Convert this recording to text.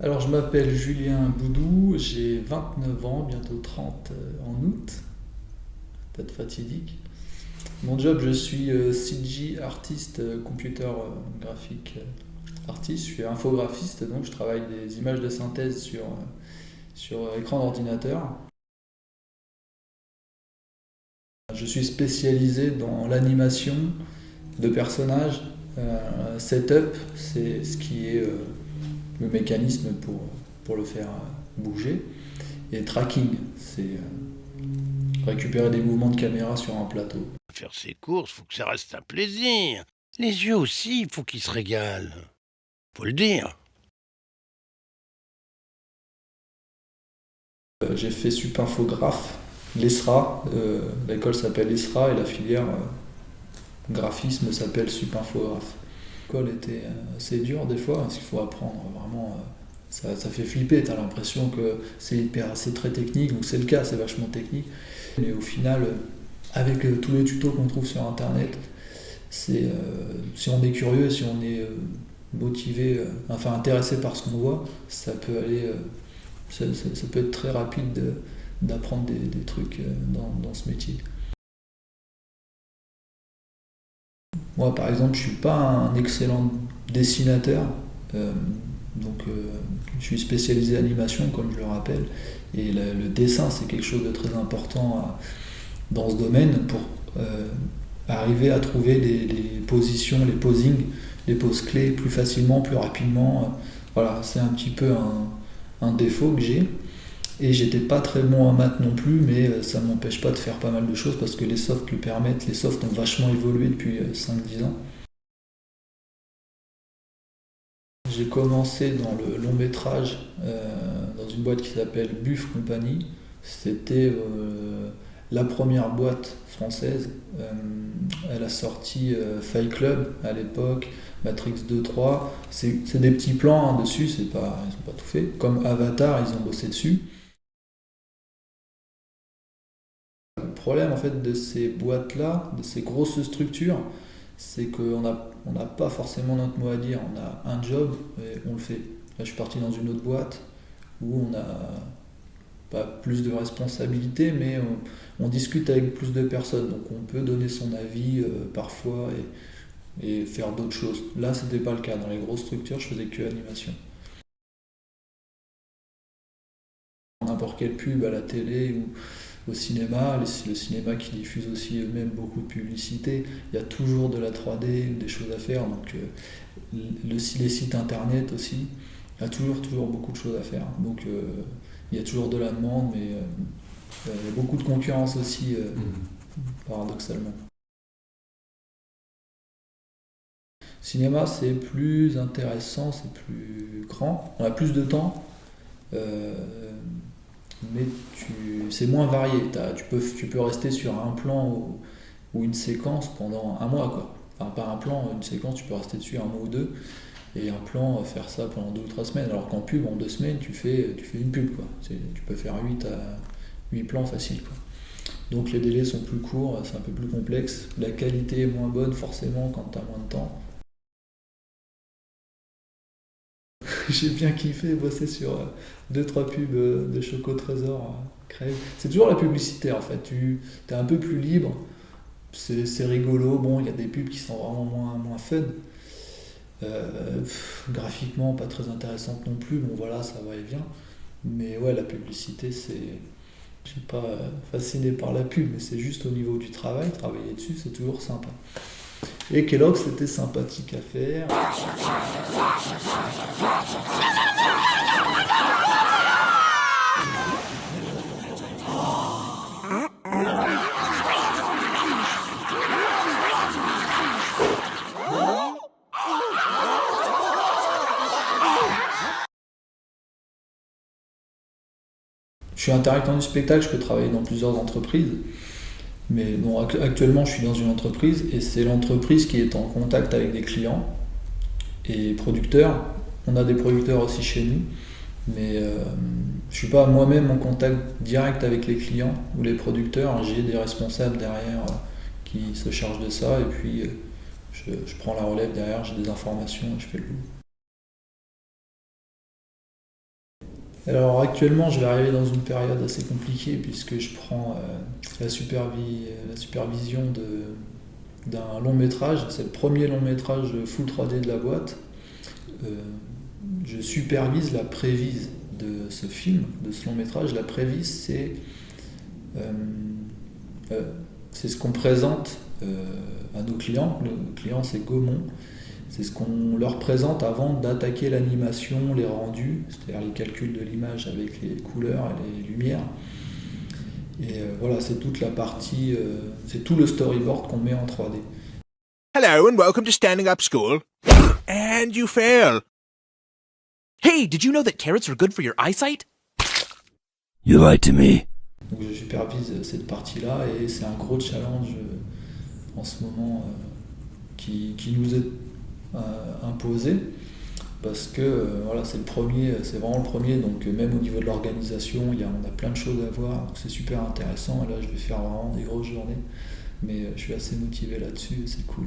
Alors, je m'appelle Julien Boudou, j'ai 29 ans, bientôt 30 en août, peut-être fatidique. Mon job, je suis CG artiste, computer graphique artiste, je suis infographiste, donc je travaille des images de synthèse sur écran d'ordinateur. Je suis spécialisé dans l'animation de personnages, setup, c'est ce qui est le mécanisme pour le faire bouger, et tracking, c'est récupérer des mouvements de caméra sur un plateau. Faire ses courses, faut que ça reste un plaisir. Les yeux aussi, faut qu'ils se régalent. Faut le dire. J'ai fait supinfographe, l'ESRA, l'école s'appelle l'ESRA et la filière graphisme s'appelle supinfographe. L'école était assez dure des fois, parce qu'il faut apprendre vraiment, ça fait flipper, t'as l'impression que c'est très technique, donc c'est le cas, c'est vachement technique. Mais au final, avec tous les tutos qu'on trouve sur internet, si on est curieux, si on est motivé, enfin intéressé par ce qu'on voit, ça peut aller, ça peut être très rapide d'apprendre des trucs dans ce métier. Moi, par exemple, je suis pas un excellent dessinateur, donc je suis spécialisé animation, comme je le rappelle, et le dessin, c'est quelque chose de très important dans ce domaine pour arriver à trouver les positions, les posings, les poses clés plus facilement, plus rapidement. Voilà, c'est un petit peu un défaut que j'ai. Et j'étais pas très bon en maths non plus, mais ça ne m'empêche pas de faire pas mal de choses parce que les softs le permettent. Les softs ont vachement évolué depuis 5-10 ans. J'ai commencé dans le long métrage dans une boîte qui s'appelle Buff Company. C'était la première boîte française. Elle a sorti Fight Club à l'époque, Matrix 2, 3. C'est des petits plans dessus, ils n'ont pas tout fait. Comme Avatar, ils ont bossé dessus. Le problème en fait de ces boîtes-là, de ces grosses structures, c'est qu'on n'a pas forcément notre mot à dire. On a un job et on le fait. Là, je suis parti dans une autre boîte où on a pas plus de responsabilités, mais on discute avec plus de personnes. Donc on peut donner son avis parfois et faire d'autres choses. Là, c'était pas le cas. Dans les grosses structures, je faisais que animation. N'importe quelle pub à la télé ou au cinéma, le cinéma qui diffuse aussi même beaucoup de publicité, il y a toujours de la 3D, des choses à faire, donc les sites internet aussi, il y a toujours beaucoup de choses à faire. Donc il y a toujours de la demande, mais il y a beaucoup de concurrence aussi, paradoxalement. Cinéma, c'est plus intéressant, c'est plus grand, on a plus de temps. Euh, mais c'est moins varié. Tu peux rester sur un plan ou une séquence pendant un mois, quoi. Enfin, pas un plan, une séquence, tu peux rester dessus un mois ou deux, et un plan, faire ça pendant 2 ou 3 semaines. Alors qu'en pub, en 2 semaines, tu fais une pub, quoi. Tu peux faire 8 plans faciles, quoi. Donc les délais sont plus courts, c'est un peu plus complexe. La qualité est moins bonne, forcément, quand tu as moins de temps. J'ai bien kiffé bosser sur 2-3 pubs de Choco Trésor, Crève. C'est toujours la publicité en fait, tu es un peu plus libre, c'est rigolo. Bon, il y a des pubs qui sont vraiment moins fun. Graphiquement, pas très intéressante non plus, bon voilà, ça va et vient. Mais ouais, la publicité, je suis pas fasciné par la pub, mais c'est juste au niveau du travail, travailler dessus, c'est toujours sympa. Et Kellogg, c'était sympathique à faire. Je suis intermittent du spectacle, je peux travailler dans plusieurs entreprises. Mais bon, actuellement, je suis dans une entreprise et c'est l'entreprise qui est en contact avec des clients et producteurs. On a des producteurs aussi chez nous, mais je ne suis pas moi-même en contact direct avec les clients ou les producteurs. J'ai des responsables derrière qui se charge de ça, et puis je prends la relève derrière, j'ai des informations et je fais le boulot. Alors actuellement, je vais arriver dans une période assez compliquée puisque je prends la supervision d'un long métrage. C'est le premier long métrage full 3D de la boîte. Je supervise la prévise de ce film, de ce long métrage. La prévise, c'est ce qu'on présente à nos clients. Le client, c'est Gaumont. C'est ce qu'on leur présente avant d'attaquer l'animation, les rendus, c'est-à-dire les calculs de l'image avec les couleurs et les lumières. Et voilà, c'est toute la partie, c'est tout le storyboard qu'on met en 3D. Hello and welcome to Standing Up School. And you fail. Hey, did you know that carrots are good for your eyesight? You lied to me. Donc je supervise cette partie-là et c'est un gros challenge en ce moment qui nous est imposé parce que voilà, c'est vraiment le premier, donc même au niveau de l'organisation, on a plein de choses à voir, donc c'est super intéressant. Et là, je vais faire vraiment des grosses journées, mais je suis assez motivé là-dessus et c'est cool.